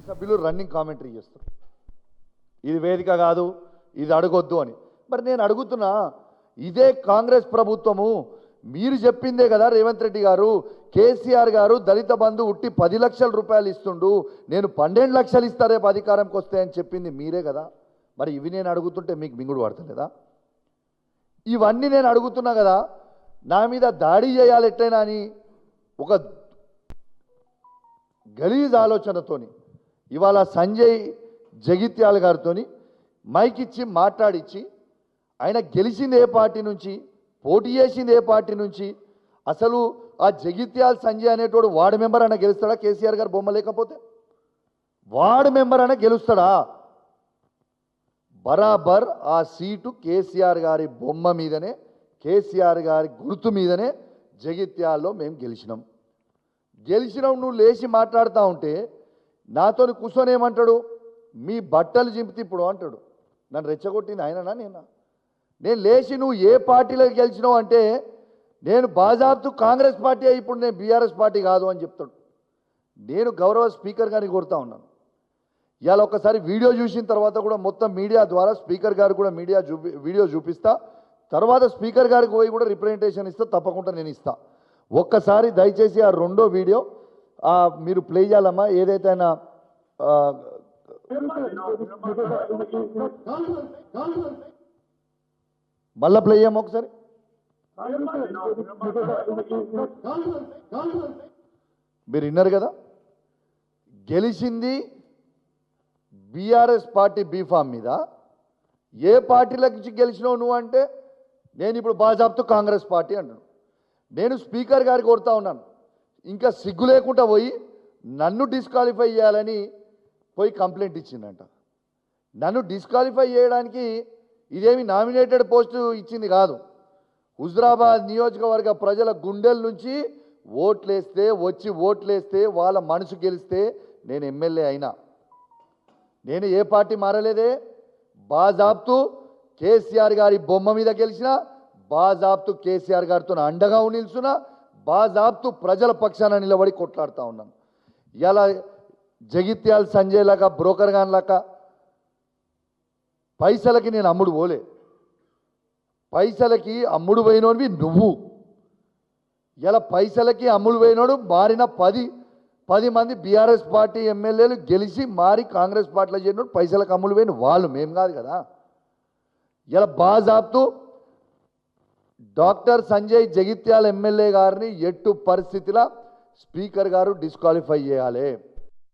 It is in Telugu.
సభ్యులు రన్నింగ్ కామెంటరీ చేస్తారు, ఇది వేదిక కాదు, ఇది అడగొద్దు అని. మరి నేను అడుగుతున్నా, ఇదే కాంగ్రెస్ ప్రభుత్వము మీరు చెప్పిందే కదా రేవంత్ రెడ్డి గారు, కేసీఆర్ గారు దళిత బంధు ఉట్టి 10 లక్షల రూపాయలు ఇస్తుండు, నేను 12 లక్షలు ఇస్తా రేపు అధికారంకి వస్తే అని చెప్పింది మీరే కదా. మరి ఇవి నేను అడుగుతుంటే మీకు మింగుడు పడతలేదా? ఇవన్నీ నేను అడుగుతున్నా కదా, నా మీద దాడి చేయాలి ఎట్లయినా అని ఒక గలీజ్ ఆలోచనతోని ఇవాళ సంజయ్ జగిత్యాల గారితో మైక్ ఇచ్చి మాట్లాడించి, ఆయన గెలిచింది ఏ పార్టీ నుంచి, పోటీ చేసింది ఏ పార్టీ నుంచి, అసలు ఆ జగిత్యాల సంజయ్ అనేటోడు వార్డు మెంబర్ అయినా గెలుస్తాడా? కేసీఆర్ గారు బొమ్మ లేకపోతే వార్డు మెంబర్ అయినా గెలుస్తాడా? బరాబర్ ఆ సీటు కేసీఆర్ గారి బొమ్మ మీదనే, కేసీఆర్ గారి గుర్తు మీదనే జగిత్యాల్లో మేము గెలిచినాం. నువ్వు లేచి మాట్లాడుతూ ఉంటే నాతో కూర్చొని ఏమంటాడు, మీ బట్టలు చింపితే ఇప్పుడు అంటాడు. నన్ను రెచ్చగొట్టింది ఆయననా నేనా? నేను లేచి నువ్వు ఏ పార్టీలోకి గెలిచినావు అంటే నేను బాజాబ్తు కాంగ్రెస్ పార్టీ, ఇప్పుడు నేను బీఆర్ఎస్ పార్టీ కాదు అని చెప్తాడు. నేను గౌరవ స్పీకర్ గారిని కోరుతా ఉన్నాను, ఇవాళ ఒకసారి వీడియో చూసిన తర్వాత కూడా మొత్తం మీడియా ద్వారా స్పీకర్ గారు కూడా వీడియో చూపిస్తా, తర్వాత స్పీకర్ గారికి పోయి కూడా రిప్రజెంటేషన్ ఇస్తా, తప్పకుండా నేను ఇస్తా. ఒక్కసారి దయచేసి ఆ రెండో వీడియో మీరు ప్లే చేయాలమ్మా. ఏదైతే ఆయన మళ్ళా ప్లే చేయమ్మా ఒకసారి. మీరు విన్నారు కదా, గెలిచింది బీఆర్ఎస్ పార్టీ బీఫామ్ మీద. ఏ పార్టీలకు గెలిచినావు నువ్వు అంటే నేను ఇప్పుడు బాజాబ్తో కాంగ్రెస్ పార్టీ అంటాను. నేను స్పీకర్ గారికి కోరుతా ఉన్నాను, ఇంకా సిగ్గు లేకుండా పోయి నన్ను డిస్క్వాలిఫై చేయాలని పోయి కంప్లైంట్ ఇచ్చిందంట. నన్ను డిస్క్వాలిఫై చేయడానికి ఇదేమి నామినేటెడ్ పోస్టు ఇచ్చింది కాదు. హుజురాబాద్ నియోజకవర్గ ప్రజల గుండెల నుంచి ఓట్లేస్తే వాళ్ళ మనసు గెలిస్తే నేను ఎమ్మెల్యే అయినా. నేను ఏ పార్టీ మారలేదే, బాజాబ్తు కేసీఆర్ గారి బొమ్మ మీద గెలిచిన, బాజాబ్తు కేసీఆర్ గారితో అండగా నిల్చున్నా, బాజాబ్తు ప్రజల పక్షాన నిలబడి కొట్లాడుతూ ఉన్నాను. ఇలా జగిత్యాల సంజయ్ లాగా బ్రోకర్ గాన్ లాగా పైసలకి నేను అమ్ముడు పోలే. పైసలకి అమ్ముడు పోయినోడివి నువ్వు. ఇలా పైసలకి అమ్ముడు పోయినోడు మారిన 10 మంది బీఆర్ఎస్ పార్టీ ఎమ్మెల్యేలు గెలిచి మారి కాంగ్రెస్ పార్టీలో చేరినోడు పైసలకు అమ్ముడు పోయిన వాళ్ళు, మేము కాదు కదా. ఇలా బాజాబ్తు డాక్టర్ సంజయ్ జగిత్యాల ఎమ్మెల్యే గారిని ఎట్టు పరిస్థితిలో స్పీకర్ గారు డిస్క్వాలిఫై చేయాలి.